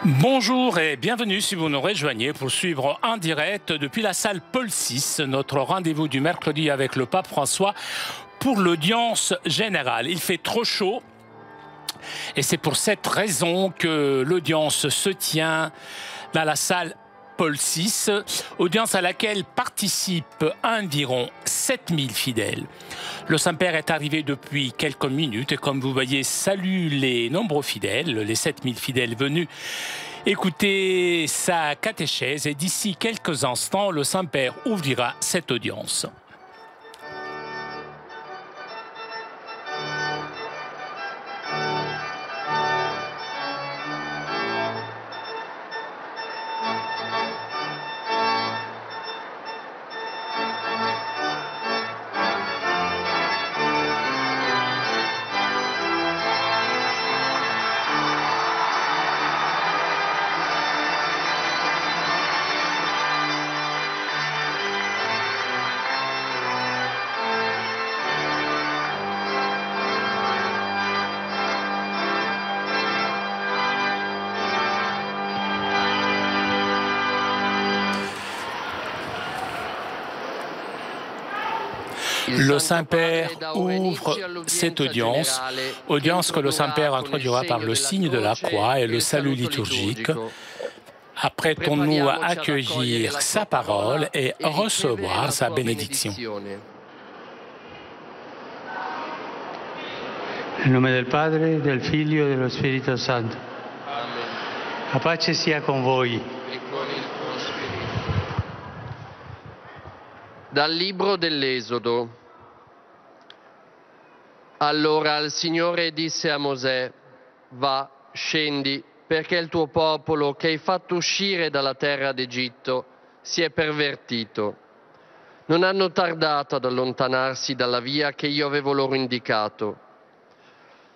Bonjour et bienvenue si vous nous rejoignez pour suivre en direct depuis la salle Paul VI, notre rendez-vous du mercredi avec le pape François pour l'audience générale. Il fait trop chaud et c'est pour cette raison que l'audience se tient dans la salle Paul VI, audience à laquelle participent environ 7000 fidèles. Le Saint-Père est arrivé depuis quelques minutes et comme vous voyez, salue les nombreux fidèles, les 7000 fidèles venus écouter sa catéchèse. Et d'ici quelques instants, le Saint-Père ouvrira cette audience. Le Saint-Père ouvre cette audience que le Saint-Père introduira par le signe de la croix et le salut liturgique. Apprêtons-nous à accueillir sa parole et recevoir sa bénédiction. Nel nome del Padre, del Figlio e dello Spirito Santo. Amen. La pace sia con voi. E con il tuo spirito. Dal libro dell'Esodo. Allora il Signore disse a Mosè: va, scendi, perché il tuo popolo che hai fatto uscire dalla terra d'Egitto si è pervertito. Non hanno tardato ad allontanarsi dalla via che io avevo loro indicato.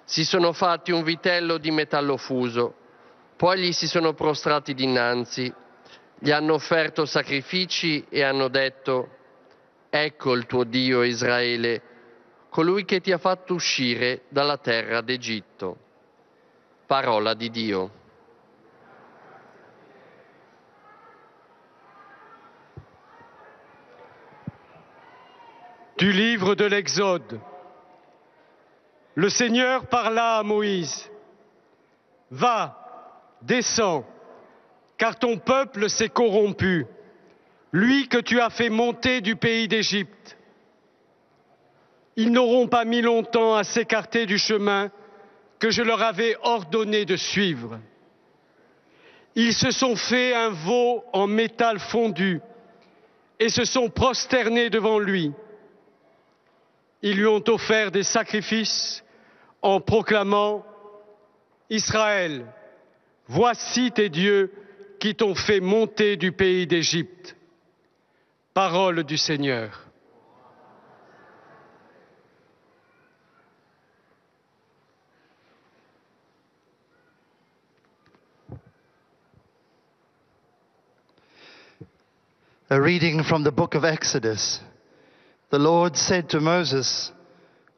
Si sono fatti un vitello di metallo fuso, poi gli si sono prostrati dinanzi, gli hanno offerto sacrifici e hanno detto: ecco il tuo Dio Israele, colui che ti ha fatto uscire dalla terra d'Egitto. Parola di Dio. Du livre de l'Exode. Le Seigneur parla à Moïse. Va, descends, car ton peuple s'est corrompu, lui que tu as fait monter du pays d'Égypte. Ils n'auront pas mis longtemps à s'écarter du chemin que je leur avais ordonné de suivre. Ils se sont fait un veau en métal fondu et se sont prosternés devant lui. Ils lui ont offert des sacrifices en proclamant: Israël, voici tes dieux qui t'ont fait monter du pays d'Égypte. Parole du Seigneur. A reading from the book of Exodus. The Lord said to Moses,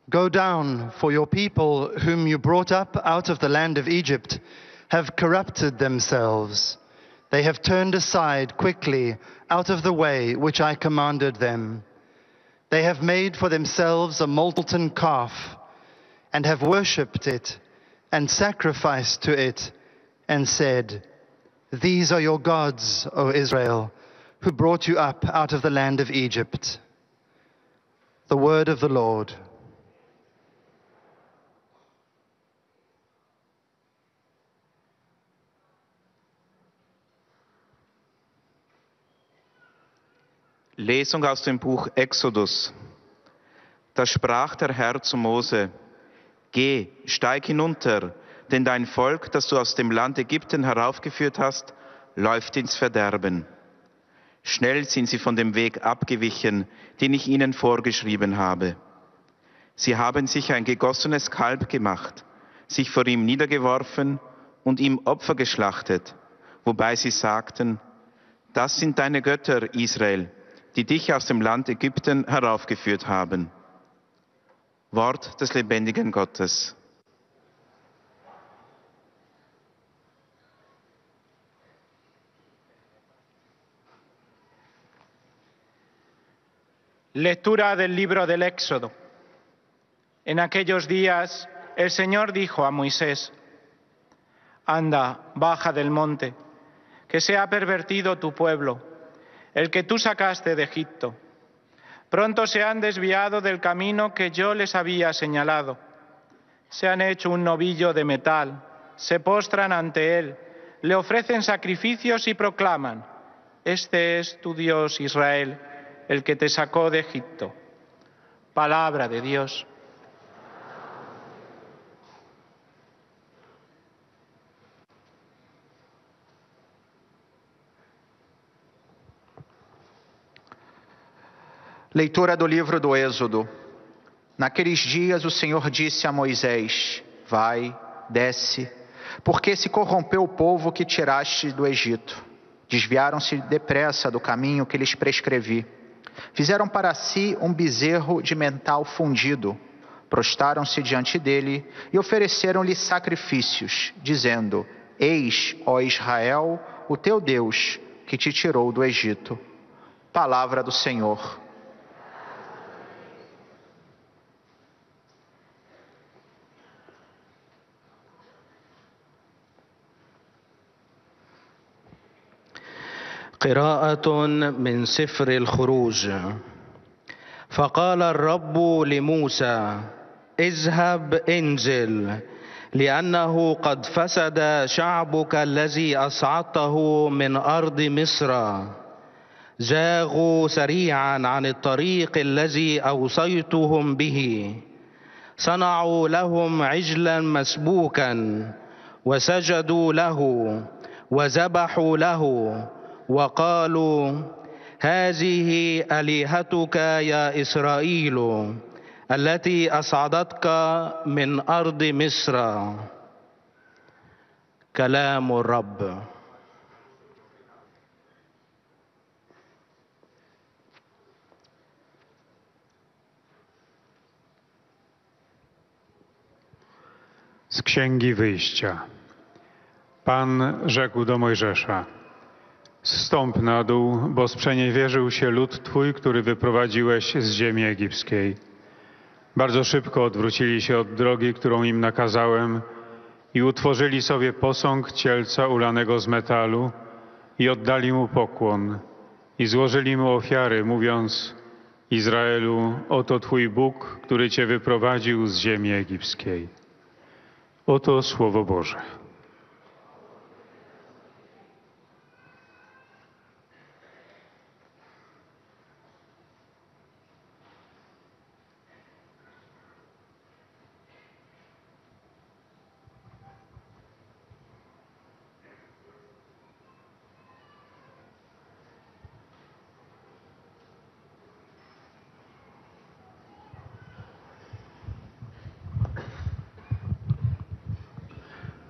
"Go down, for your people whom you brought up out of the land of Egypt have corrupted themselves. They have turned aside quickly out of the way which I commanded them. They have made for themselves a molten calf and have worshipped it and sacrificed to it and said, 'These are your gods, O Israel, who brought you up out of the land of Egypt.'" The word of the Lord. Lesung aus dem Buch Exodus. Da sprach der Herr zu Mose: Geh, steig hinunter, denn dein Volk, das du aus dem Land Ägypten heraufgeführt hast, läuft ins Verderben. Schnell sind sie von dem Weg abgewichen, den ich ihnen vorgeschrieben habe. Sie haben sich ein gegossenes Kalb gemacht, sich vor ihm niedergeworfen und ihm Opfer geschlachtet, wobei sie sagten: Das sind deine Götter, Israel, die dich aus dem Land Ägypten heraufgeführt haben. Wort des lebendigen Gottes. Lectura del libro del Éxodo. En aquellos días el Señor dijo a Moisés: Anda, baja del monte, que se ha pervertido tu pueblo, el que tú sacaste de Egipto. Pronto se han desviado del camino que yo les había señalado. Se han hecho un novillo de metal, se postran ante él, le ofrecen sacrificios y proclaman: Este es tu Dios, Israel, el que te sacó de Egipto. Palabra de Dios. Leitura do livro do Êxodo. Naqueles dias o Senhor disse a Moisés: Vai, desce, porque se corrompeu o povo que tiraste do Egito. Desviaram-se depressa do caminho que lhes prescrevi. Fizeram para si um bezerro de metal fundido. Prostaram-se diante dele e ofereceram-lhe sacrifícios, dizendo: Eis, ó Israel, o teu Deus, que te tirou do Egito. Palavra do Senhor. قراءة من سفر الخروج. فقال الرب لموسى: اذهب انزل، لأنه قد فسد شعبك الذي أصعدته من أرض مصر. زاغوا سريعا عن الطريق الذي أوصيتهم به. صنعوا لهم عجلا مسبوكا وسجدوا له وذبحوا له وقالوا: هذه آلهتك يا إسرائيل التي أصعدتك من أرض مصر. كلام الرب. Z Księgi Wyjścia. Pan rzekł do Mojżesza: Zstąp na dół, bo sprzeniewierzył się lud Twój, który wyprowadziłeś z ziemi egipskiej. Bardzo szybko odwrócili się od drogi, którą im nakazałem, i utworzyli sobie posąg cielca ulanego z metalu i oddali mu pokłon i złożyli mu ofiary, mówiąc: Izraelu, oto Twój Bóg, który Cię wyprowadził z ziemi egipskiej. Oto Słowo Boże.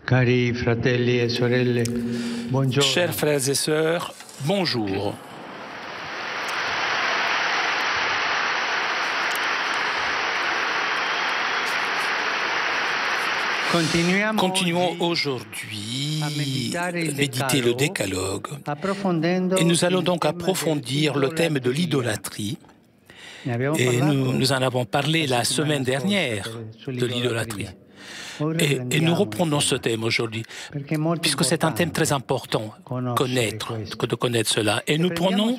Cari fratelli e sorelle, buongiorno. Chers frères et sœurs, bonjour. Continuons aujourd'hui à méditer le décalogue et nous allons donc approfondir le thème de l'idolâtrie. Et nous en avons parlé la semaine dernière de l'idolâtrie. Et nous reprenons ce thème aujourd'hui, puisque c'est un thème très important de connaître cela. Et nous prenons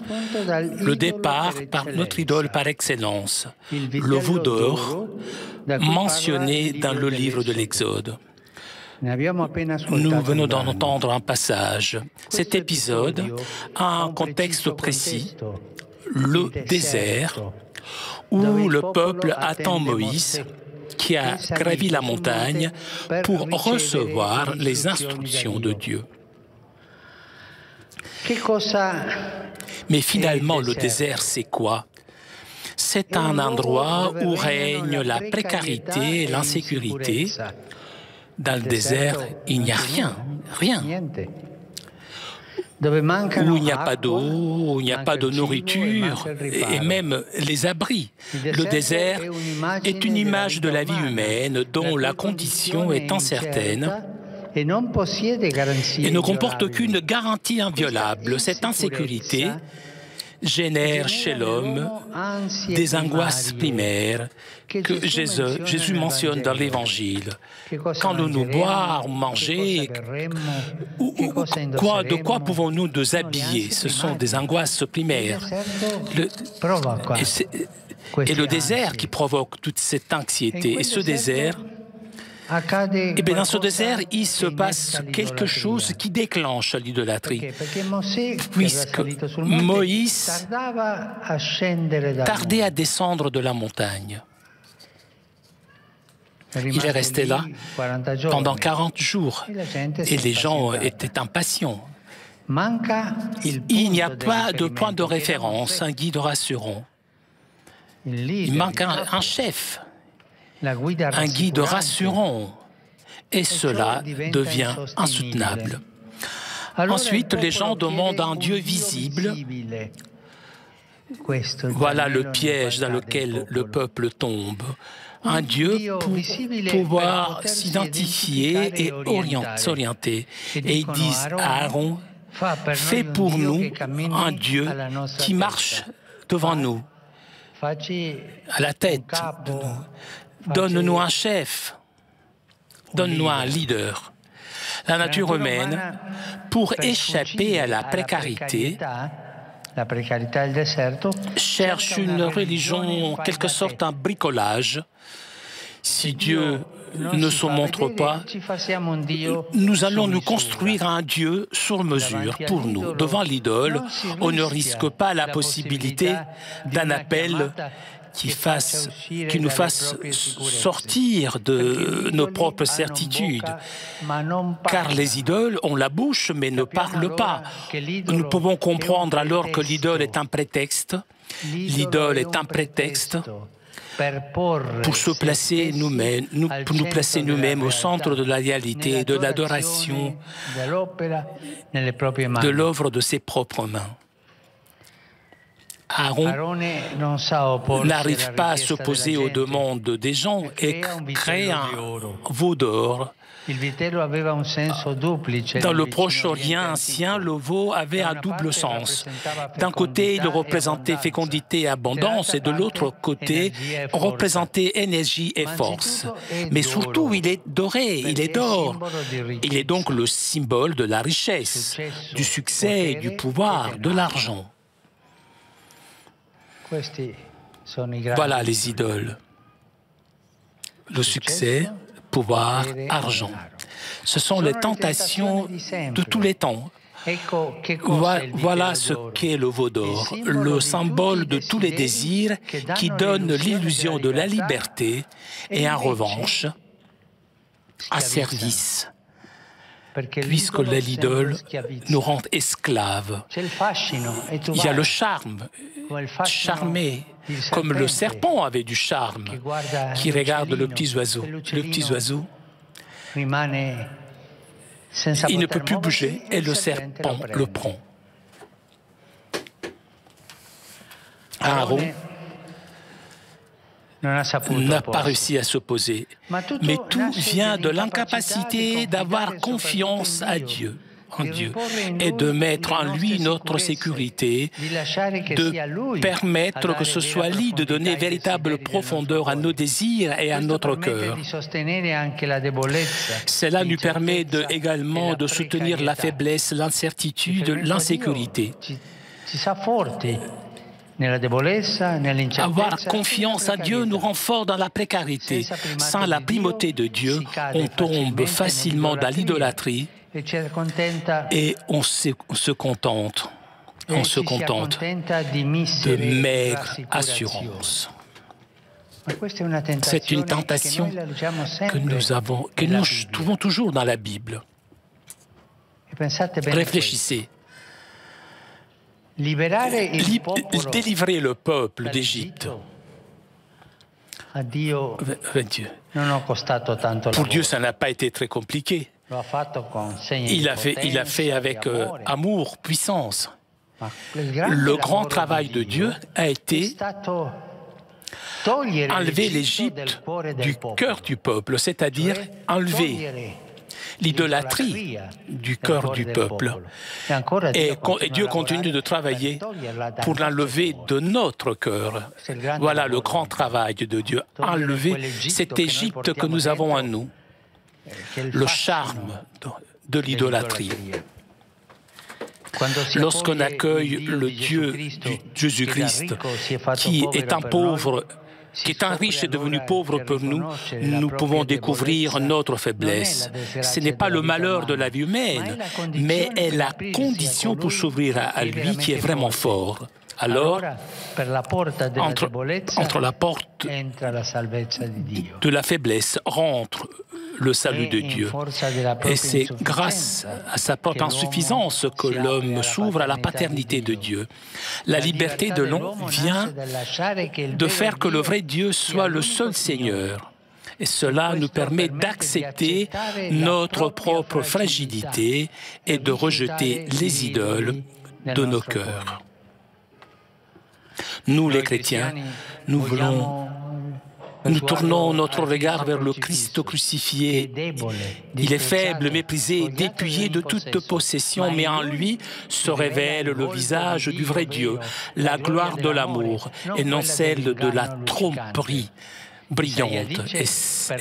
le départ par notre idole par excellence, le veau d'or, mentionné dans le livre de l'Exode. Nous venons d'entendre un passage. Cet épisode a un contexte précis, le désert, où le peuple attend Moïse, qui a gravi la montagne pour recevoir les instructions de Dieu. Mais finalement, le désert, c'est quoi? C'est un endroit où règne la précarité et l'insécurité. Dans le désert, il n'y a rien. Où il n'y a pas d'eau, où il n'y a pas de nourriture, et même les abris. Le désert est une image de la vie humaine dont la condition est incertaine et ne comporte aucune garantie inviolable. Cette insécurité génère chez l'homme des angoisses primaires que Jésus mentionne dans l'Évangile. Qu'allons-nous boire ou manger? De quoi pouvons-nous nous habiller? Ce sont des angoisses primaires. Et le désert qui provoque toute cette anxiété. Et ce désert, dans ce désert, il se passe quelque chose qui déclenche l'idolâtrie. Puisque Moïse tardait à descendre de la montagne. Il est resté là pendant 40 jours et les gens étaient impatients. Il n'y a pas de point de référence, un guide rassurant. Il manque un chef, un guide rassurant, et cela devient insoutenable. Ensuite, les gens demandent un Dieu visible. Voilà le piège dans lequel le peuple tombe. Un Dieu pour pouvoir s'identifier et s'orienter. Et ils disent à Aaron, fais pour nous un Dieu qui marche devant nous, à la tête de nous. Donne-nous un chef, donne-nous un leader. La nature humaine, pour échapper à la précarité, cherche une religion, en quelque sorte un bricolage. Si Dieu ne se montre pas, nous allons nous construire un Dieu sur mesure pour nous. Devant l'idole, on ne risque pas la possibilité d'un appel qui nous fasse sortir de nos propres certitudes. Car les idoles ont la bouche mais ne parlent pas. Nous pouvons comprendre alors que l'idole est un prétexte. L'idole est un prétexte pour se placer nous-mêmes, pour nous placer nous-mêmes au centre de la réalité, de l'adoration, de l'œuvre de ses propres mains. Aaron n'arrive pas à s'opposer aux demandes des gens et crée un veau d'or. Dans le Proche-Orient ancien, le veau avait un double sens. D'un côté, il représentait fécondité et abondance, et de l'autre côté, représentait énergie et force. Mais surtout, il est doré, il est d'or. Il est donc le symbole de la richesse, du succès, du pouvoir, de l'argent. Voilà les idoles. Le succès, pouvoir, argent. Ce sont les tentations de tous les temps. Voilà ce qu'est le veau d'or, le symbole de tous les désirs qui donne l'illusion de la liberté et en revanche, asservissent, puisque l'idole nous rend esclaves. Il y a le charme, charmer, comme le serpent avait du charme, qui regarde le petit oiseau. Le petit oiseau, il ne peut plus bouger et le serpent le prend. Aaron n'a pas réussi à s'opposer, mais tout vient de l'incapacité d'avoir confiance en Dieu, et de mettre en lui notre sécurité, de permettre que ce soit lui de donner véritable profondeur à nos désirs et à notre cœur. Cela nous permet également de soutenir la faiblesse, l'incertitude, l'insécurité. Avoir confiance en Dieu nous rend forts dans la précarité. Sans la primauté de Dieu, on tombe facilement dans l'idolâtrie et on se contente de maigres assurances. C'est une tentation que nous trouvons toujours dans la Bible. Réfléchissez. Délivrer le peuple d'Égypte. Pour Dieu, ça n'a pas été très compliqué. Il a fait avec amour, puissance. Le grand travail de Dieu a été enlever l'Égypte du cœur du peuple, c'est-à-dire enlever l'idolâtrie du cœur du peuple. Et Dieu continue de travailler pour l'enlever de notre cœur. Voilà le grand travail de Dieu, enlever cette Égypte que nous avons en nous, le charme de l'idolâtrie. Lorsqu'on accueille le Dieu du Jésus-Christ, qui est un pauvre, qui est un riche et devenu pauvre pour nous, nous pouvons découvrir notre faiblesse. Ce n'est pas le malheur de la vie humaine, mais est la condition pour s'ouvrir à lui qui est vraiment fort. Alors, entre la porte de la faiblesse rentre le salut de Dieu. Et c'est grâce à sa propre insuffisance que l'homme s'ouvre à la paternité de Dieu. La liberté de l'homme vient de faire que le vrai Dieu soit le seul Seigneur. Et cela nous permet d'accepter notre propre fragilité et de rejeter les idoles de nos cœurs. Nous, les chrétiens, nous tournons notre regard vers le Christ crucifié. Il est faible, méprisé, dépouillé de toute possession, mais en lui se révèle le visage du vrai Dieu, la gloire de l'amour, et non celle de la tromperie brillante. Et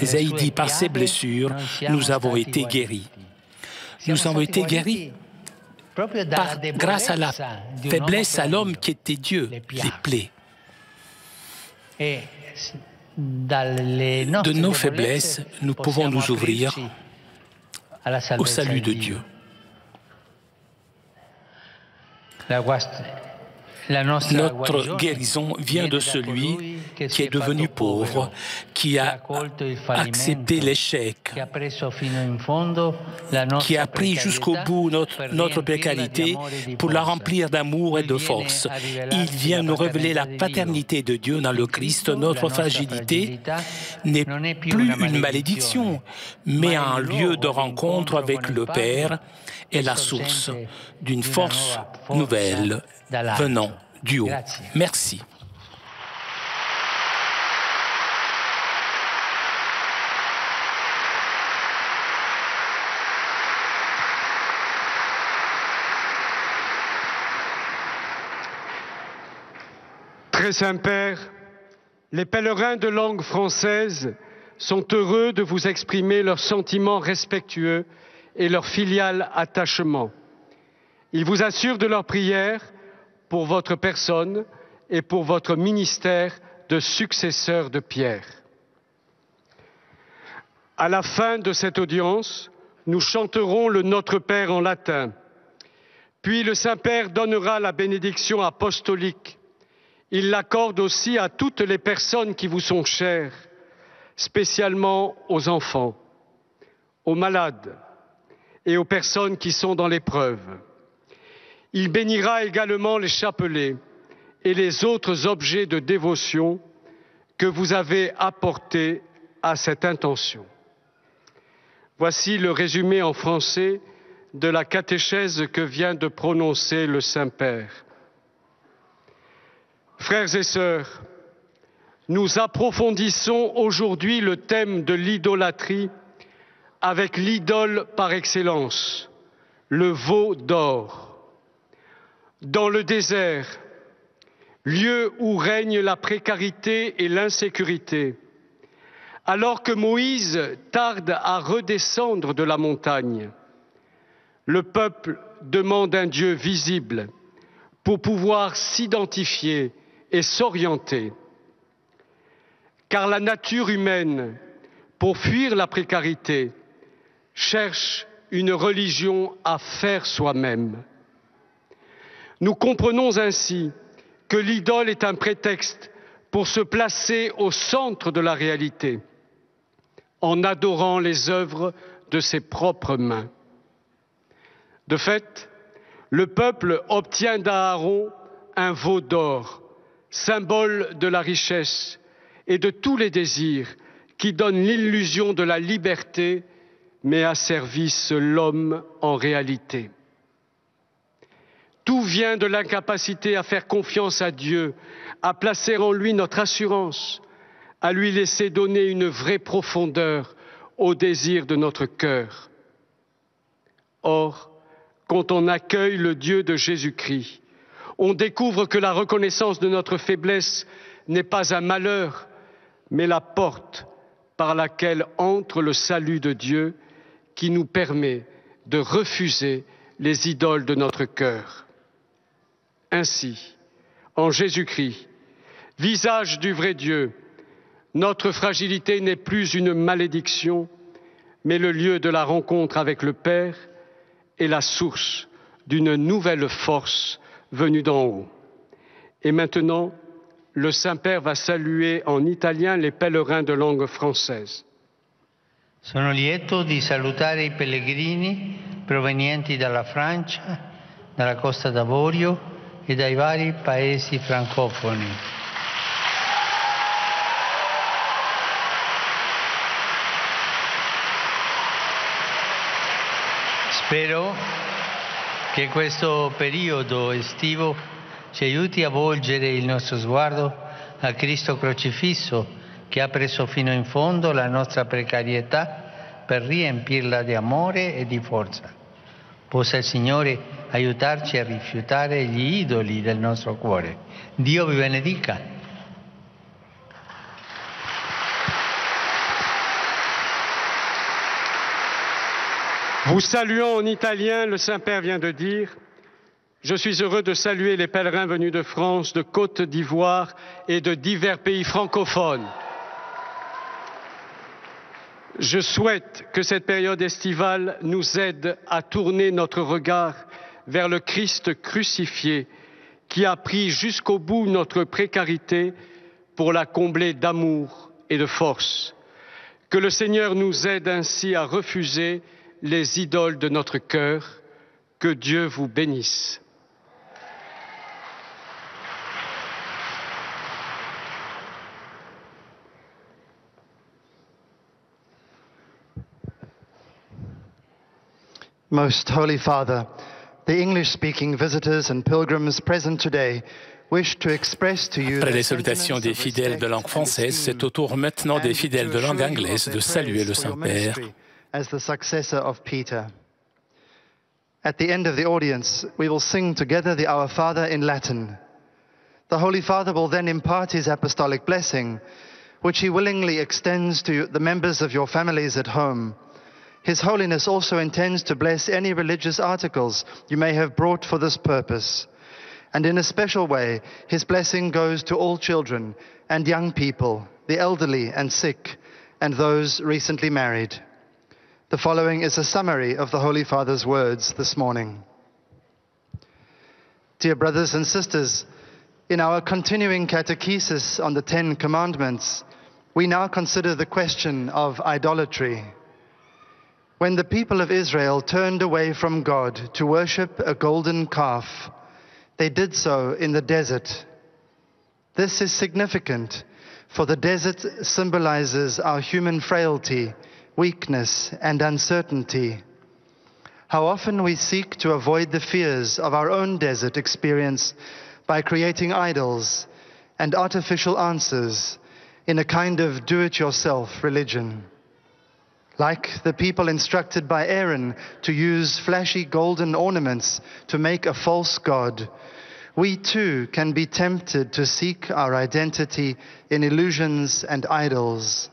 Ésaïe dit, par ses blessures, nous avons été guéris. Nous avons été guéris grâce à la faiblesse à l'homme qui était Dieu, les plaies. De nos faiblesses, nous pouvons nous ouvrir au salut de Dieu. Notre guérison vient de celui qui est devenu pauvre, qui a accepté l'échec, qui a pris jusqu'au bout notre précarité pour la remplir d'amour et de force. Il vient nous révéler la paternité de Dieu dans le Christ. Notre fragilité n'est plus une malédiction, mais un lieu de rencontre avec le Père et la source d'une force nouvelle venant du haut. Merci. Très Saint-Père, les pèlerins de langue française sont heureux de vous exprimer leurs sentiments respectueux et leur filial attachement. Ils vous assurent de leur prière pour votre personne et pour votre ministère de successeur de Pierre. À la fin de cette audience, nous chanterons le Notre Père en latin. Puis le Saint-Père donnera la bénédiction apostolique. Il l'accorde aussi à toutes les personnes qui vous sont chères, spécialement aux enfants, aux malades et aux personnes qui sont dans l'épreuve. Il bénira également les chapelets et les autres objets de dévotion que vous avez apportés à cette intention. Voici le résumé en français de la catéchèse que vient de prononcer le Saint-Père. Frères et sœurs, nous approfondissons aujourd'hui le thème de l'idolâtrie avec l'idole par excellence, le veau d'or. Dans le désert, lieu où règne la précarité et l'insécurité, alors que Moïse tarde à redescendre de la montagne, le peuple demande un Dieu visible pour pouvoir s'identifier et s'orienter. Car la nature humaine, pour fuir la précarité, cherche une religion à faire soi-même. Nous comprenons ainsi que l'idole est un prétexte pour se placer au centre de la réalité, en adorant les œuvres de ses propres mains. De fait, le peuple obtient d'Aaron un veau d'or, symbole de la richesse et de tous les désirs qui donnent l'illusion de la liberté, mais asservissent l'homme en réalité. Tout vient de l'incapacité à faire confiance à Dieu, à placer en lui notre assurance, à lui laisser donner une vraie profondeur au désir de notre cœur. Or, quand on accueille le Dieu de Jésus-Christ, on découvre que la reconnaissance de notre faiblesse n'est pas un malheur, mais la porte par laquelle entre le salut de Dieu qui nous permet de refuser les idoles de notre cœur. Ainsi, en Jésus-Christ, visage du vrai Dieu, notre fragilité n'est plus une malédiction, mais le lieu de la rencontre avec le Père et la source d'une nouvelle force venue d'en haut. Et maintenant, le Saint-Père va saluer en italien les pèlerins de langue française. Sono lieto di salutare i pellegrini provenienti dalla Francia, dalla Costa d'Avorio e dai vari paesi francofoni. Spero che questo periodo estivo ci aiuti a volgere il nostro sguardo a Cristo crocifisso, che ha preso fino in fondo la nostra precarietà per riempirla di amore e di forza. Possa il Signore aiutarci a rifiutare gli idoli del nostro cuore. Dio vi benedica. Vous saluant en italien, le Saint-Père vient de dire « Je suis heureux de saluer les pèlerins venus de France, de Côte d'Ivoire et de divers pays francophones. Je souhaite que cette période estivale nous aide à tourner notre regard vers le Christ crucifié qui a pris jusqu'au bout notre précarité pour la combler d'amour et de force. Que le Seigneur nous aide ainsi à refuser les idoles de notre cœur. Que Dieu vous bénisse. Most Holy Father, the English-speaking visitors and pilgrims present today wish to express to you Après les salutations des fidèles de langue française, c'est au tour maintenant des fidèles de langue anglaise de saluer le Saint-Père. As the successor of Peter. At the end of the audience, we will sing together the Our Father in Latin. The Holy Father will then impart his apostolic blessing, which he willingly extends to the members of your families at home. His Holiness also intends to bless any religious articles you may have brought for this purpose. And in a special way, his blessing goes to all children and young people, the elderly and sick, and those recently married. The following is a summary of the Holy Father's words this morning. Dear brothers and sisters, in our continuing catechesis on the Ten Commandments, we now consider the question of idolatry. When the people of Israel turned away from God to worship a golden calf, they did so in the desert. This is significant, for the desert symbolizes our human frailty, weakness, and uncertainty. How often we seek to avoid the fears of our own desert experience by creating idols and artificial answers in a kind of do-it-yourself religion. Like the people instructed by Aaron to use flashy golden ornaments to make a false god, we too can be tempted to seek our identity in illusions and idols.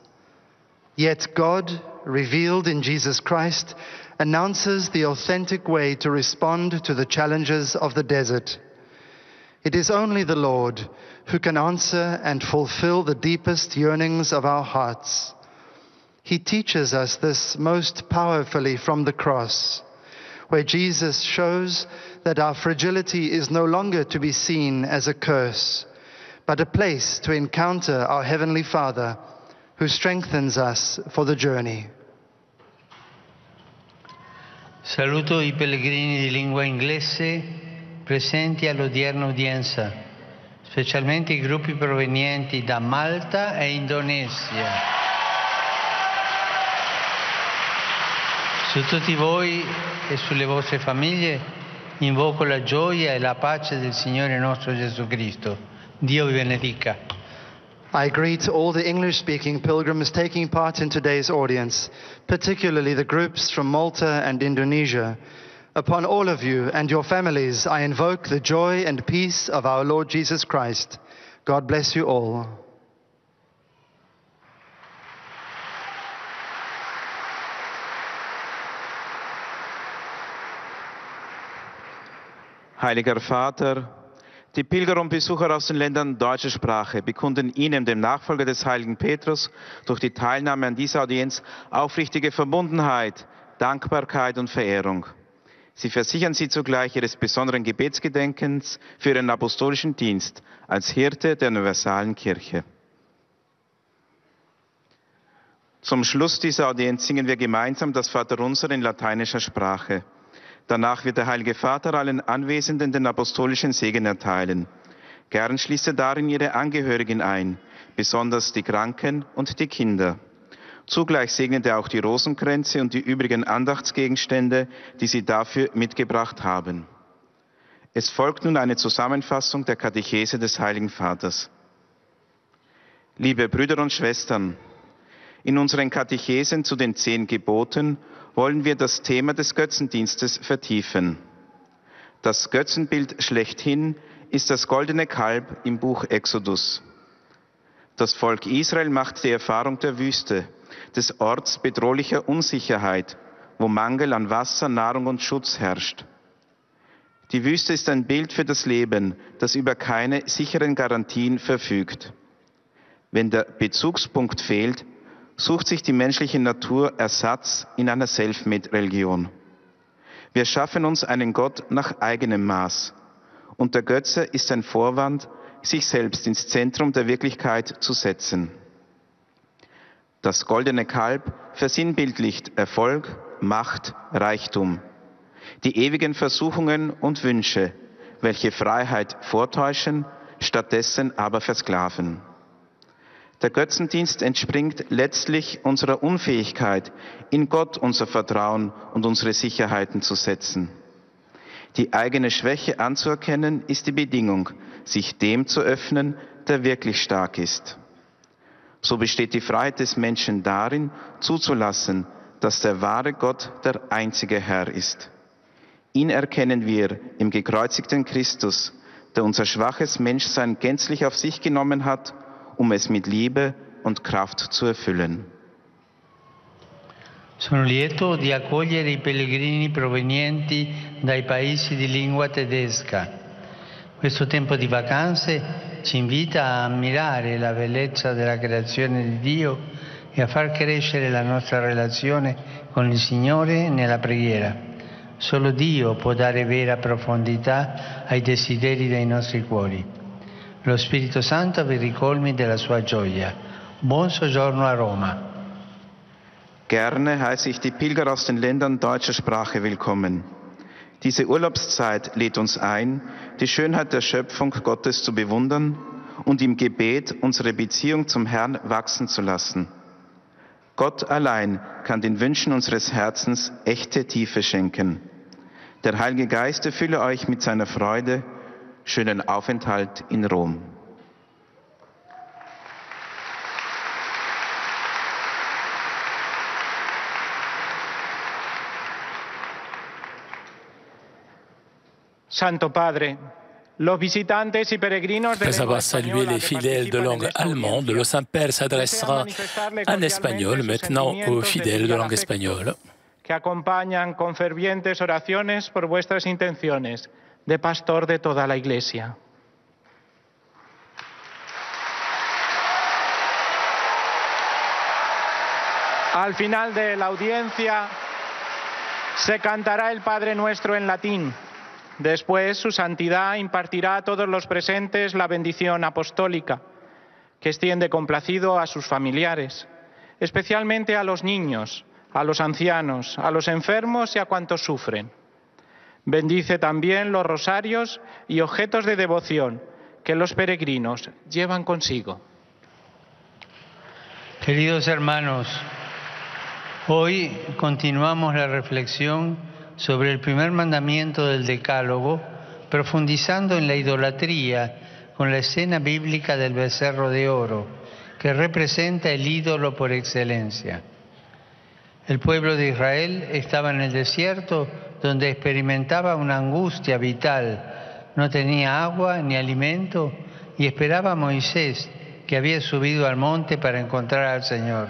Yet God, revealed in Jesus Christ, announces the authentic way to respond to the challenges of the desert. It is only the Lord who can answer and fulfill the deepest yearnings of our hearts. He teaches us this most powerfully from the cross, where Jesus shows that our fragility is no longer to be seen as a curse, but a place to encounter our Heavenly Father, who strengthens us for the journey. Saluto I pellegrini di lingua inglese presenti all'odierna udienza, specialmente I gruppi provenienti da Malta e Indonesia. Su tutti voi e sulle vostre famiglie invoco la gioia e la pace del Signore nostro Gesù Cristo. Dio vi benedica. I greet all the English-speaking pilgrims taking part in today's audience, particularly the groups from Malta and Indonesia. Upon all of you and your families, I invoke the joy and peace of our Lord Jesus Christ. God bless you all. Heiliger Vater, die Pilger und Besucher aus den Ländern deutscher Sprache bekunden Ihnen, dem Nachfolger des heiligen Petrus, durch die Teilnahme an dieser Audienz aufrichtige Verbundenheit, Dankbarkeit und Verehrung. Sie versichern Sie zugleich Ihres besonderen Gebetsgedenkens für Ihren apostolischen Dienst als Hirte der universalen Kirche. Zum Schluss dieser Audienz singen wir gemeinsam das Vaterunser in lateinischer Sprache. Danach wird der Heilige Vater allen Anwesenden den apostolischen Segen erteilen. Gern schließt er darin ihre Angehörigen ein, besonders die Kranken und die Kinder. Zugleich segnet er auch die Rosenkränze und die übrigen Andachtsgegenstände, die sie dafür mitgebracht haben. Es folgt nun eine Zusammenfassung der Katechese des Heiligen Vaters. Liebe Brüder und Schwestern, in unseren Katechesen zu den 10 Geboten wollen wir das Thema des Götzendienstes vertiefen. Das Götzenbild schlechthin ist das goldene Kalb im Buch Exodus. Das Volk Israel macht die Erfahrung der Wüste, des Orts bedrohlicher Unsicherheit, wo Mangel an Wasser, Nahrung und Schutz herrscht. Die Wüste ist ein Bild für das Leben, das über keine sicheren Garantien verfügt. Wenn der Bezugspunkt fehlt, sucht sich die menschliche Natur Ersatz in einer Selfmade-Religion. Wir schaffen uns einen Gott nach eigenem Maß. Und der Götze ist ein Vorwand, sich selbst ins Zentrum der Wirklichkeit zu setzen. Das goldene Kalb versinnbildlicht Erfolg, Macht, Reichtum, die ewigen Versuchungen und Wünsche, welche Freiheit vortäuschen, stattdessen aber versklaven. Der Götzendienst entspringt letztlich unserer Unfähigkeit, in Gott unser Vertrauen und unsere Sicherheiten zu setzen. Die eigene Schwäche anzuerkennen, ist die Bedingung, sich dem zu öffnen, der wirklich stark ist. So besteht die Freiheit des Menschen darin, zuzulassen, dass der wahre Gott der einzige Herr ist. Ihn erkennen wir im gekreuzigten Christus, der unser schwaches Menschsein gänzlich auf sich genommen hat, um es mit Liebe und Kraft zu erfüllen. Sono lieto di accogliere I pellegrini provenienti dai paesi di lingua tedesca. Questo tempo di vacanze ci invita a ammirare la bellezza della creazione di Dio e a far crescere la nostra relazione con il Signore nella preghiera. Solo Dio può dare vera profondità ai desideri dei nostri cuori. Lo Spirito Santo vi ricolmi della sua gioia. Buon soggiorno a Roma. Gerne heiße ich die Pilger aus den Ländern deutscher Sprache willkommen. Diese Urlaubszeit lädt uns ein, die Schönheit der Schöpfung Gottes zu bewundern und im Gebet unsere Beziehung zum Herrn wachsen zu lassen. Gott allein kann den Wünschen unseres Herzens echte Tiefe schenken. Der Heilige Geist erfülle euch mit seiner Freude. Schönen Aufenthalt in Rom. Santo Padre, los visitantes y peregrinos de Après avoir salué les fidèles de langue allemande, le Saint-Père s'adressera en espagnol maintenant aux fidèles de langue espagnole. Que acompañan con fervientes oraciones por vuestras intenciones de pastor de toda la Iglesia. Al final de la audiencia se cantará el Padre Nuestro en latín. Después, su santidad impartirá a todos los presentes la bendición apostólica, que extiende complacido a sus familiares, especialmente a los niños, a los ancianos, a los enfermos y a cuantos sufren. Bendice también los rosarios y objetos de devoción que los peregrinos llevan consigo. Queridos hermanos, hoy continuamos la reflexión sobre el primer mandamiento del Decálogo, profundizando en la idolatría con la escena bíblica del becerro de oro, que representa el ídolo por excelencia. El pueblo de Israel estaba en el desierto donde experimentaba una angustia vital. No tenía agua ni alimento y esperaba a Moisés, que había subido al monte para encontrar al Señor.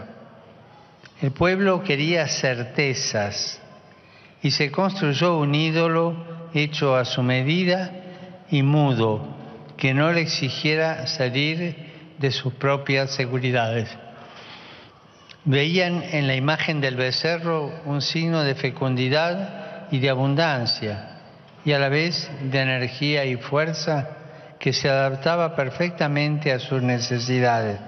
El pueblo quería certezas y se construyó un ídolo hecho a su medida y mudo, que no le exigiera salir de sus propias seguridades. Veían en la imagen del becerro un signo de fecundidad y de abundancia, y a la vez de energía y fuerza que se adaptaba perfectamente a sus necesidades.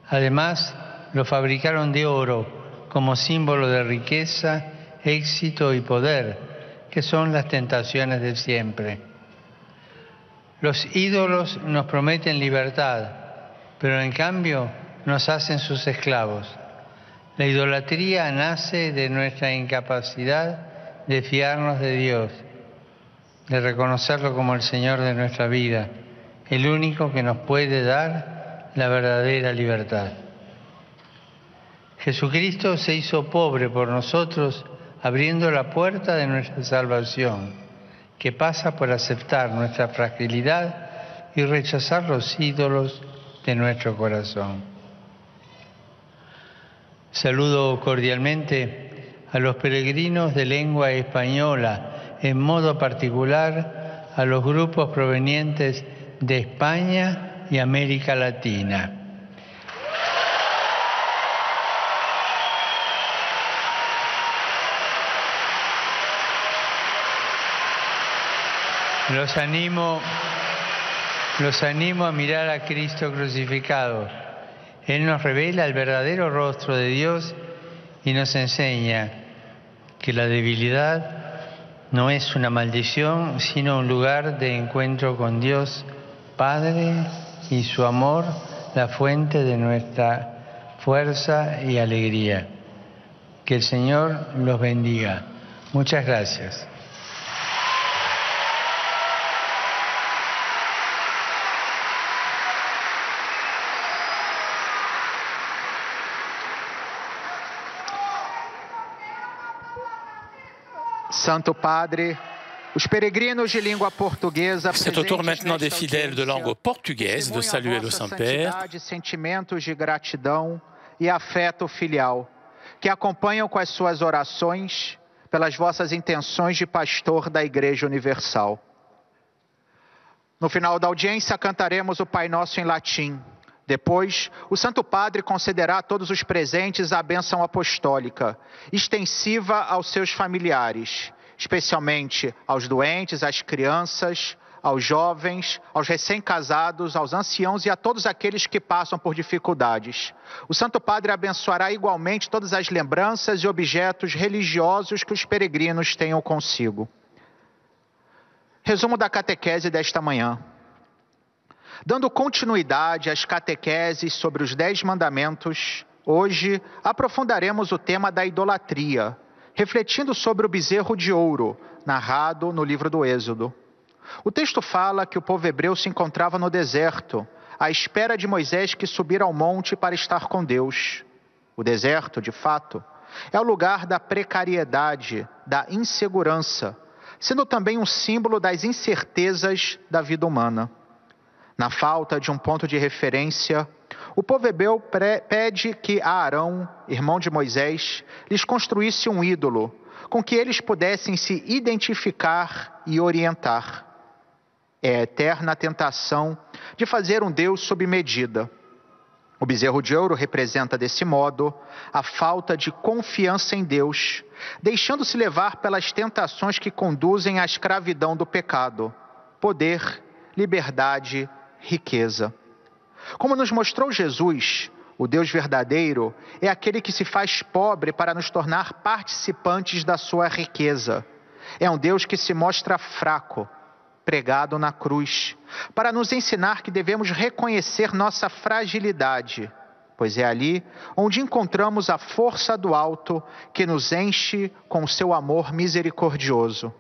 Además, lo fabricaron de oro como símbolo de riqueza, éxito y poder, que son las tentaciones de siempre. Los ídolos nos prometen libertad, pero en cambio nos hacen sus esclavos. La idolatría nace de nuestra incapacidad de fiarnos de Dios, de reconocerlo como el Señor de nuestra vida, el único que nos puede dar la verdadera libertad. Jesucristo se hizo pobre por nosotros, abriendo la puerta de nuestra salvación, que pasa por aceptar nuestra fragilidad y rechazar los ídolos de nuestro corazón. Saludo cordialmente a los peregrinos de lengua española, en modo particular a los grupos provenientes de España y América Latina. Los animo a mirar a Cristo crucificado. Él nos revela el verdadero rostro de Dios y nos enseña que la debilidad no es una maldición, sino un lugar de encuentro con Dios Padre y su amor, la fuente de nuestra fuerza y alegría. Que el Señor los bendiga. Muchas gracias. Santo Padre, os peregrinos de língua portuguesa. C'est au tour maintenant des fidèles de langue portugaise de saluer le Saint-Père. Sentimentos de gratidão e afeto filial, que acompanham com as suas orações pelas vossas intenções de pastor da Igreja Universal. No final da audiência, cantaremos o Pai Nosso em latim. Depois, o Santo Padre concederá a todos os presentes a bênção apostólica, extensiva aos seus familiares, especialmente aos doentes, às crianças, aos jovens, aos recém-casados, aos anciãos e a todos aqueles que passam por dificuldades. O Santo Padre abençoará igualmente todas as lembranças e objetos religiosos que os peregrinos tenham consigo. Resumo da catequese desta manhã. Dando continuidade às catequeses sobre os 10 mandamentos, hoje aprofundaremos o tema da idolatria, refletindo sobre o bezerro de ouro, narrado no livro do Êxodo. O texto fala que o povo hebreu se encontrava no deserto, à espera de Moisés que subira ao monte para estar com Deus. O deserto, de fato, é o lugar da precariedade, da insegurança, sendo também um símbolo das incertezas da vida humana. Na falta de um ponto de referência, o povo hebreu pede que Arão, irmão de Moisés, lhes construísse um ídolo, com que eles pudessem se identificar e orientar. É a eterna tentação de fazer um Deus sob medida. O bezerro de ouro representa, desse modo, a falta de confiança em Deus, deixando-se levar pelas tentações que conduzem à escravidão do pecado, poder, liberdade, riqueza. Como nos mostrou Jesus, o Deus verdadeiro é aquele que se faz pobre para nos tornar participantes da sua riqueza. É um Deus que se mostra fraco, pregado na cruz, para nos ensinar que devemos reconhecer nossa fragilidade, pois é ali onde encontramos a força do alto que nos enche com o seu amor misericordioso.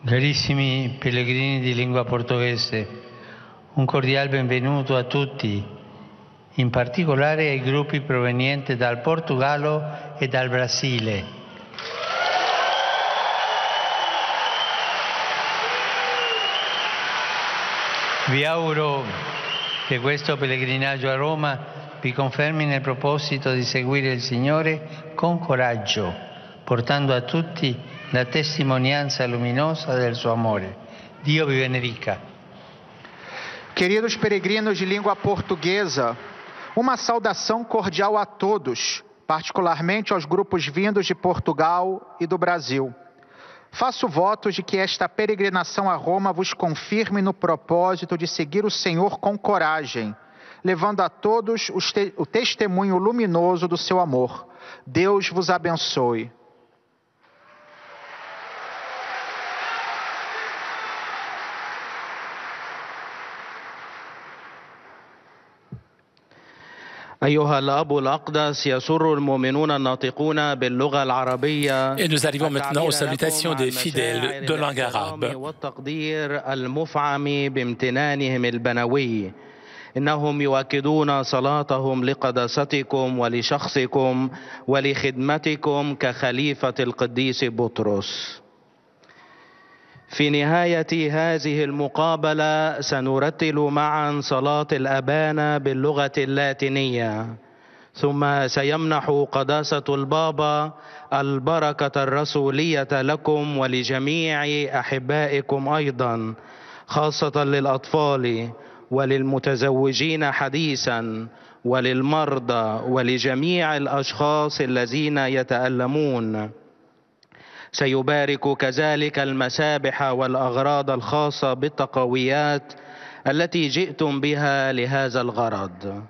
Carissimi pellegrini di lingua portoghese, Un cordiale benvenuto a tutti, in particolare ai gruppi provenienti dal Portogallo e dal Brasile. Vi auguro che questo pellegrinaggio a Roma vi confermi nel proposito di seguire il Signore con coraggio, portando a tutti la testimonianza luminosa del suo amore. Dio vi benedica. Queridos peregrinos de língua portuguesa, uma saudação cordial a todos, particularmente aos grupos vindos de Portugal e do Brasil. Faço votos de que esta peregrinação a Roma vos confirme no propósito de seguir o Senhor com coragem, levando a todos o testemunho luminoso do seu amor. Deus vos abençoe. أيها الأب الأقدس يسر المؤمنون الناطقون باللغة العربية. Et nous arrivons maintenant aux salutations des fidèles de langue arabe. والتقدير المفعم بامتنانهم البنوي. إنهم يؤكدون صلاتهم لقداستكم ولشخصكم ولخدمتكم كخليفة القديس بطرس. في نهاية هذه المقابلة سنرتل معا صلاة الأبانا باللغة اللاتينية، ثم سيمنح قداسة البابا البركة الرسولية لكم ولجميع أحبائكم أيضا، خاصة للأطفال وللمتزوجين حديثا وللمرضى ولجميع الأشخاص الذين يتألمون. سيبارك كذلك المسابح والأغراض الخاصة بالتقويات التي جئتم بها لهذا الغرض.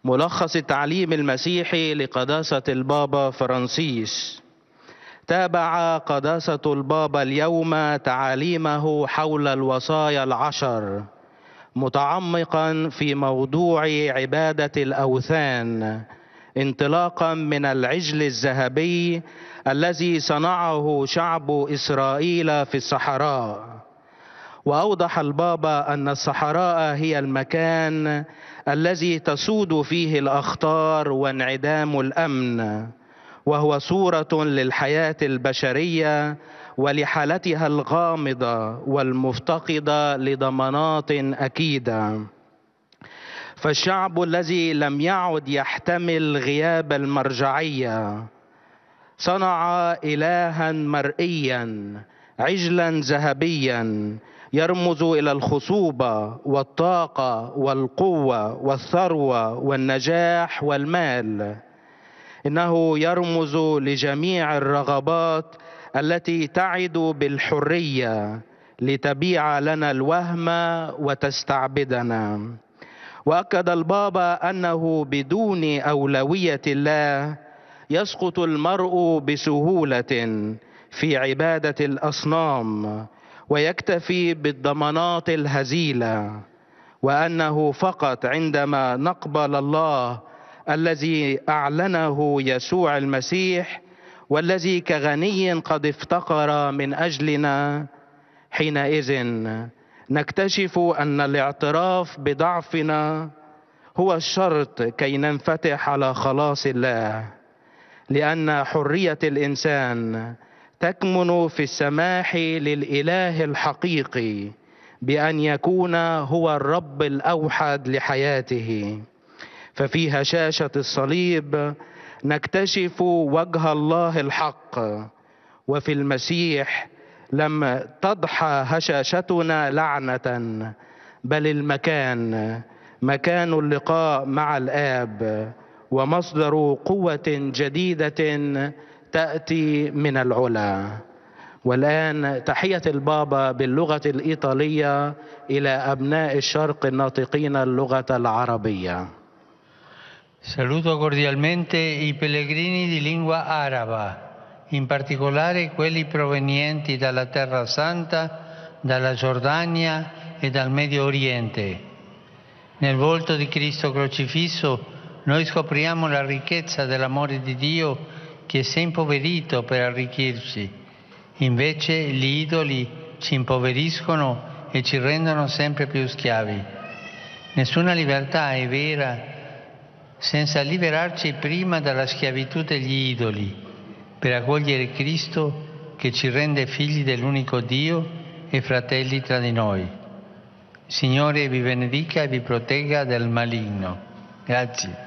ملخص التعليم المسيحي لقداسة البابا فرانسيس. تابع قداسة البابا اليوم تعاليمه حول الوصايا العشر، متعمقا في موضوع عبادة الأوثان، انطلاقا من العجل الذهبي الذي صنعه شعب إسرائيل في الصحراء. وأوضح البابا أن الصحراء هي المكان الذي تسود فيه الأخطار وانعدام الأمن، وهو صورة للحياة البشرية ولحالتها الغامضة والمفتقدة لضمانات أكيدة. فالشعب الذي لم يعد يحتمل غياب المرجعية صنع إلها مرئيا، عجلا ذهبيا يرمز إلى الخصوبة والطاقة والقوة والثروة والنجاح والمال. إنه يرمز لجميع الرغبات التي تعد بالحرية لتبيع لنا الوهم وتستعبدنا. وأكد البابا أنه بدون أولوية الله يسقط المرء بسهولة في عبادة الأصنام ويكتفي بالضمانات الهزيلة، وأنه فقط عندما نقبل الله الذي أعلنه يسوع المسيح والذي كغني قد افتقر من أجلنا، حينئذ نكتشف أن الاعتراف بضعفنا هو الشرط كي ننفتح على خلاص الله، لأن حرية الإنسان تكمن في السماح للإله الحقيقي بأن يكون هو الرب الأوحد لحياته. ففي هشاشة الصليب نكتشف وجه الله الحق، وفي المسيح لم تضحى هشاشتنا لعنة، بل المكان مكان اللقاء مع الآب ومصدر قوة جديدة تأتي من العلا. والآن تحية البابا باللغة الإيطالية إلى أبناء الشرق الناطقين اللغة العربية. Saluto cordialmente i pellegrini di lingua araba, in particolare quelli provenienti dalla Terra Santa, dalla Giordania e dal Medio Oriente. Nel volto di Cristo crocifisso noi scopriamo la ricchezza dell'amore di Dio che si è impoverito per arricchirci. Invece gli idoli ci impoveriscono e ci rendono sempre più schiavi. Nessuna libertà è vera senza liberarci prima dalla schiavitù degli idoli, per accogliere Cristo che ci rende figli dell'unico Dio e fratelli tra di noi. Il Signore vi benedica e vi protegga dal maligno. Grazie.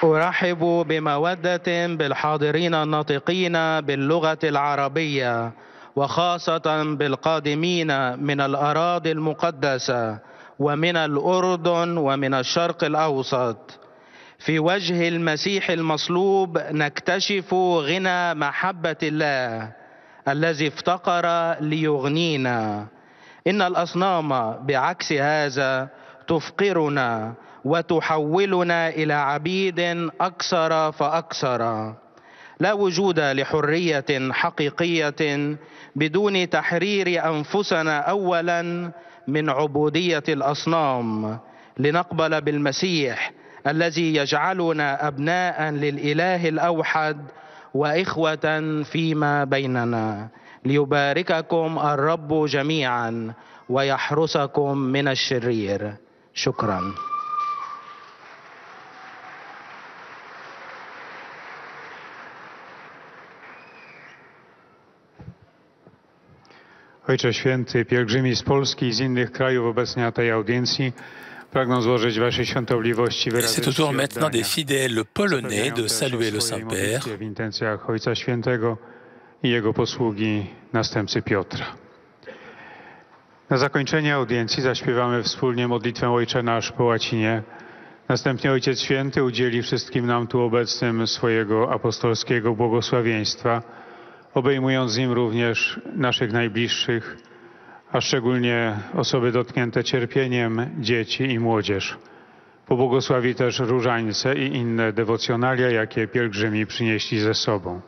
أرحب بمودة بالحاضرين الناطقين باللغة العربية وخاصة بالقادمين من الأراضي المقدسة ومن الأردن ومن الشرق الأوسط. في وجه المسيح المصلوب نكتشف غنى محبة الله الذي افتقر ليغنينا. إن الأصنام بعكس هذا تفقرنا وتحولنا إلى عبيد أكثر فأكثر. لا وجود لحرية حقيقية بدون تحرير أنفسنا أولا من عبودية الأصنام، لنقبل بالمسيح الذي يجعلنا أبناء للإله الأوحد وإخوة فيما بيننا. ليبارككم الرب جميعا ويحرسكم من الشرير. شكرا. Ojcze Święty, pielgrzymi z Polski i z innych krajów obecnie na tej audiencji pragną złożyć Waszej świątobliwości wyrazy C'est au tour maintenant des fidèles polonais de saluer le Saint-Père. W intencjach Ojca Świętego i Jego posługi następcy Piotra. Na zakończenie audiencji zaśpiewamy wspólnie modlitwę Ojcze Nasz po łacinie. Następnie Ojciec Święty udzieli wszystkim nam tu obecnym swojego apostolskiego błogosławieństwa, obejmując nim również naszych najbliższych, a szczególnie osoby dotknięte cierpieniem, dzieci i młodzież. Pobłogosławi też różańce i inne dewocjonalia, jakie pielgrzymi przynieśli ze sobą.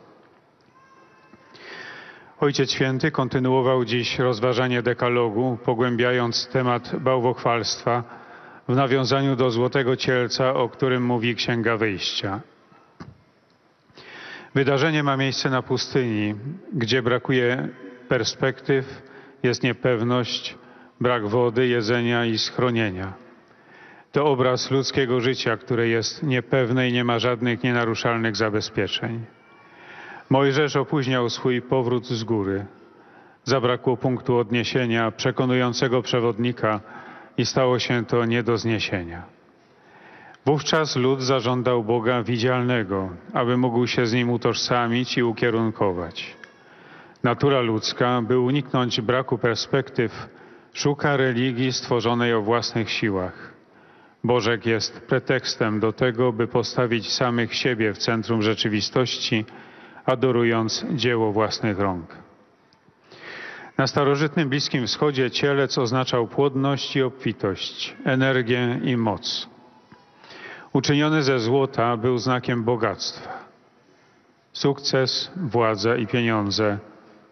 Ojciec Święty kontynuował dziś rozważanie dekalogu, pogłębiając temat bałwochwalstwa w nawiązaniu do Złotego Cielca, o którym mówi Księga Wyjścia. Wydarzenie ma miejsce na pustyni, gdzie brakuje perspektyw, jest niepewność, brak wody, jedzenia i schronienia. To obraz ludzkiego życia, które jest niepewne i nie ma żadnych nienaruszalnych zabezpieczeń. Mojżesz opóźniał swój powrót z góry. Zabrakło punktu odniesienia, przekonującego przewodnika i stało się to nie do zniesienia. Wówczas lud zażądał Boga widzialnego, aby mógł się z Nim utożsamić i ukierunkować. Natura ludzka, by uniknąć braku perspektyw, szuka religii stworzonej o własnych siłach. Bożek jest pretekstem do tego, by postawić samych siebie w centrum rzeczywistości, adorując dzieło własnych rąk. Na starożytnym Bliskim Wschodzie cielec oznaczał płodność i obfitość, energię i moc. Uczyniony ze złota był znakiem bogactwa. Sukces, władza i pieniądze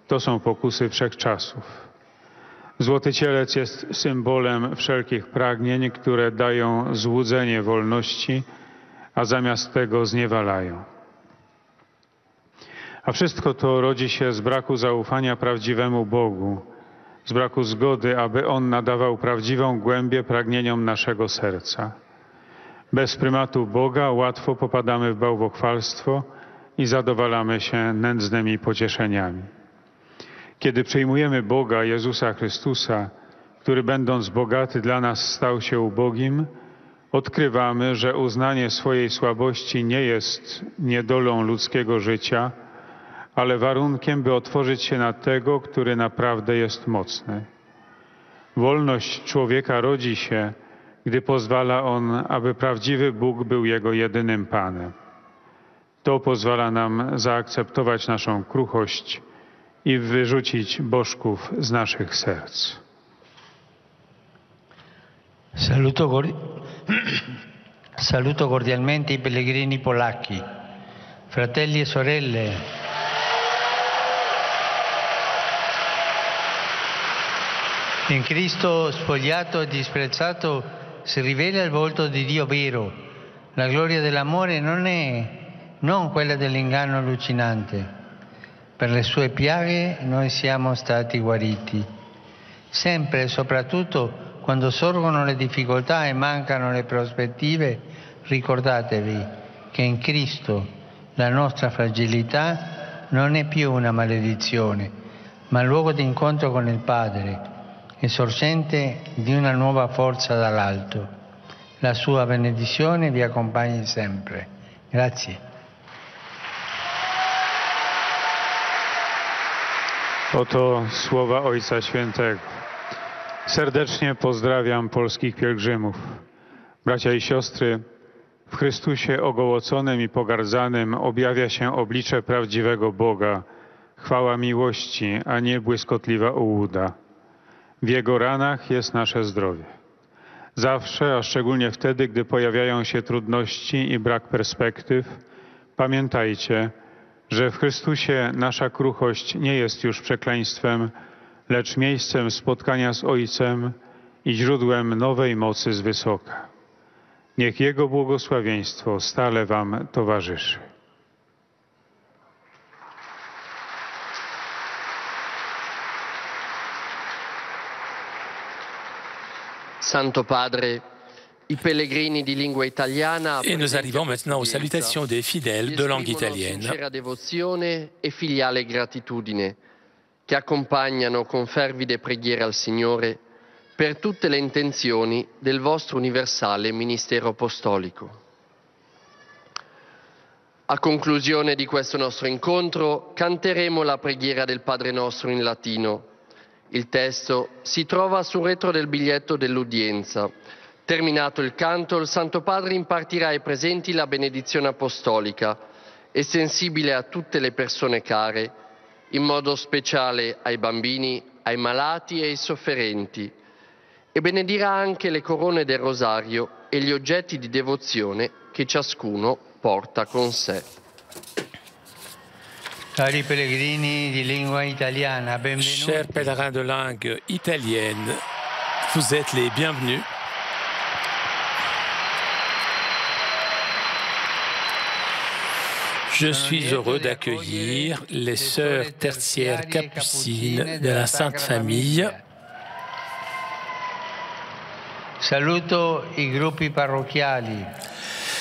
to są pokusy wszechczasów. Złoty cielec jest symbolem wszelkich pragnień, które dają złudzenie wolności, a zamiast tego zniewalają. A wszystko to rodzi się z braku zaufania prawdziwemu Bogu, z braku zgody, aby On nadawał prawdziwą głębię pragnieniom naszego serca. Bez prymatu Boga łatwo popadamy w bałwochwalstwo i zadowalamy się nędznymi pocieszeniami. Kiedy przyjmujemy Boga, Jezusa Chrystusa, który będąc bogaty dla nas stał się ubogim, odkrywamy, że uznanie swojej słabości nie jest niedolą ludzkiego życia, ale warunkiem, by otworzyć się na tego, który naprawdę jest mocny. Wolność człowieka rodzi się, gdy pozwala on, aby prawdziwy Bóg był jego jedynym Panem. To pozwala nam zaakceptować naszą kruchość i wyrzucić bożków z naszych serc. Saluto cordialmente i pellegrini polacchi, fratelli e sorelle. In Cristo spogliato e disprezzato si rivela il volto di Dio vero. La gloria dell'amore non quella dell'inganno allucinante. Per le sue piaghe noi siamo stati guariti. Sempre e soprattutto quando sorgono le difficoltà e mancano le prospettive, ricordatevi che in Cristo la nostra fragilità non è più una maledizione, ma luogo di incontro con il Padre e sorgente di una nuova forza dall'alto. La sua benedizione vi accompagni sempre. Grazie. Oto słowa Ojca Świętego. Serdecznie pozdrawiam polskich pielgrzymów. Bracia i siostry, w Chrystusie ogołoconym i pogardzanym objawia się oblicze prawdziwego Boga, chwała miłości, a nie błyskotliwa ułuda. W Jego ranach jest nasze zdrowie. Zawsze, a szczególnie wtedy, gdy pojawiają się trudności i brak perspektyw, pamiętajcie, że w Chrystusie nasza kruchość nie jest już przekleństwem, lecz miejscem spotkania z Ojcem i źródłem nowej mocy z wysoka. Niech Jego błogosławieństwo stale wam towarzyszy. Santo Padre, i pellegrini di lingua italiana. Et nous arrivons maintenant aux salutations des fidèles de langue italienne. Sincera devozione e filiale gratitudine che accompagnano con fervide preghiere al Signore per tutte le intenzioni del vostro universale ministero apostolico. A conclusione di questo nostro incontro canteremo la preghiera del Padre Nostro in latino. Il testo si trova sul retro del biglietto dell'udienza. Terminato il canto, il Santo Padre impartirà ai presenti la benedizione apostolica, estensibile a tutte le persone care, in modo speciale ai bambini, ai malati e ai sofferenti, e benedirà anche le corone del rosario e gli oggetti di devozione che ciascuno porta con sé. Cari pellegrini di lingua italiana, benvenuti. Chers pèlerins de langue italienne, vous êtes les bienvenus. Je suis heureux d'accueillir les sœurs tertiaires capucines de la Sainte Famille. Saluto i gruppi parrocchiali.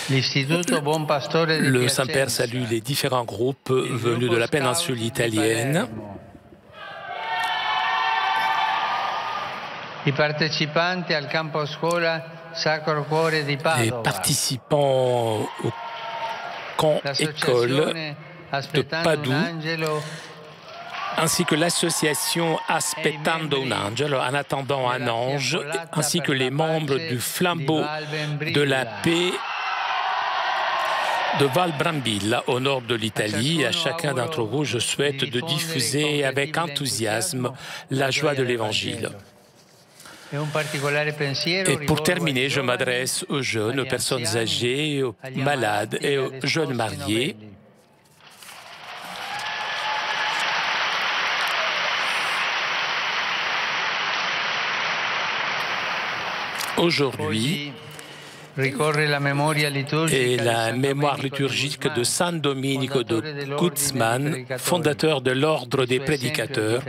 L'Istituto Buon Pastore di Le Piacenza. Saint-Père salue les différents groupes venus de la péninsule italienne. I partecipanti al campo scuola Sacro Cuore di Les Padova. participants au camp école de Padoue, ainsi que l'association Aspettando un Angelo, en attendant un ange, ainsi que les membres du flambeau de la paix de Valbrambilla, au nord de l'Italie. À chacun d'entre vous, je souhaite de diffuser avec enthousiasme la joie de l'Évangile. Et pour terminer, je m'adresse aux jeunes, aux personnes âgées, aux malades et aux jeunes mariés. Aujourd'hui est la mémoire liturgique de San Domenico de Guzman, fondateur de l'ordre des prédicateurs,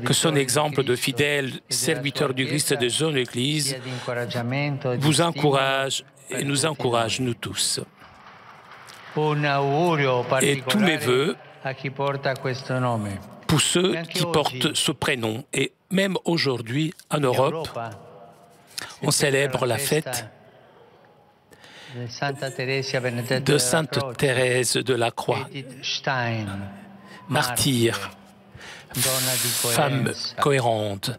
que son exemple de fidèle serviteur du Christ de son Église vous encourage et nous encourage, nous tous. Et tous mes vœux pour ceux qui portent ce prénom. Et même aujourd'hui, en Europe, on célèbre la fête de Sainte Thérèse de la Croix, martyre, femme cohérente,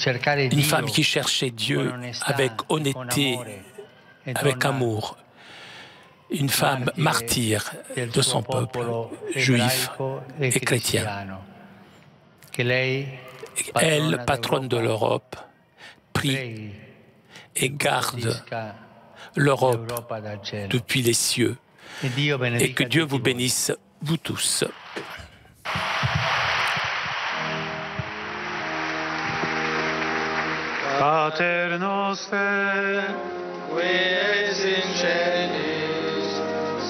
une femme qui cherchait Dieu avec honnêteté, avec amour, une femme martyre de son peuple, juif et chrétien. Elle, patronne de l'Europe, prie et garde l'Europe depuis les cieux. Et que Dieu vous bénisse, vous tous. Pater noster, qui es in cieli,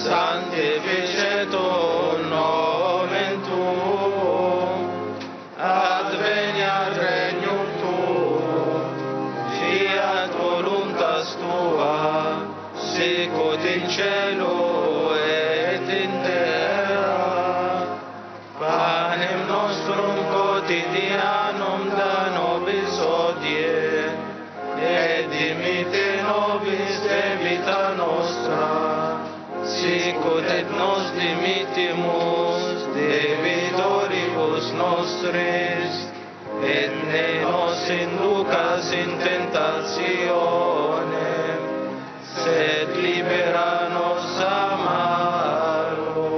sanctificetur nomen tuum, adveniat regnum tuum, fiat voluntas tua, sicut in cielo et in terra. Panem nostrum quotidianum da nobis hodie, et dimitte nobis debita nostra, sicut et nos dimittimus debitoribus nostris, et ne nos inducas in tentationem, sed libera nos a malo.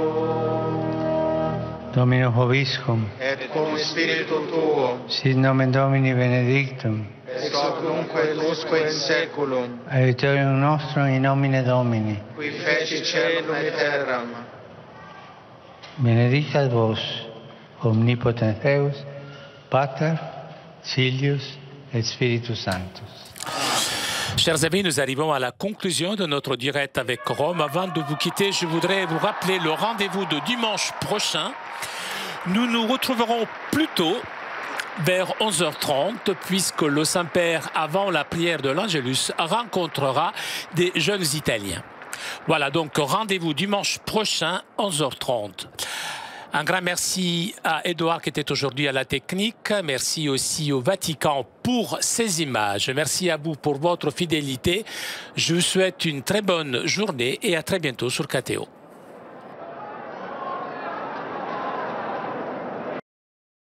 Domino vobiscum, Et cum spiritu tuo, sit nomen Domini benedictum, ex hoc nunc et usque in saeculum, aiuterium nostrum in nomine Domini. qui feci caelum et terram. Benedictat vos, omnipotens Deus, Pater, Filius et Spiritus Sanctus. Chers amis, nous arrivons à la conclusion de notre direct avec Rome. Avant de vous quitter, je voudrais vous rappeler le rendez-vous de dimanche prochain. Nous nous retrouverons plus tôt, vers 11h30, puisque le Saint-Père, avant la prière de l'Angélus, rencontrera des jeunes Italiens. Voilà, donc rendez-vous dimanche prochain, 11h30. Un grand merci à Édouard qui était aujourd'hui à la technique. Merci aussi au Vatican pour ces images. Merci à vous pour votre fidélité. Je vous souhaite une très bonne journée et à très bientôt sur KTO.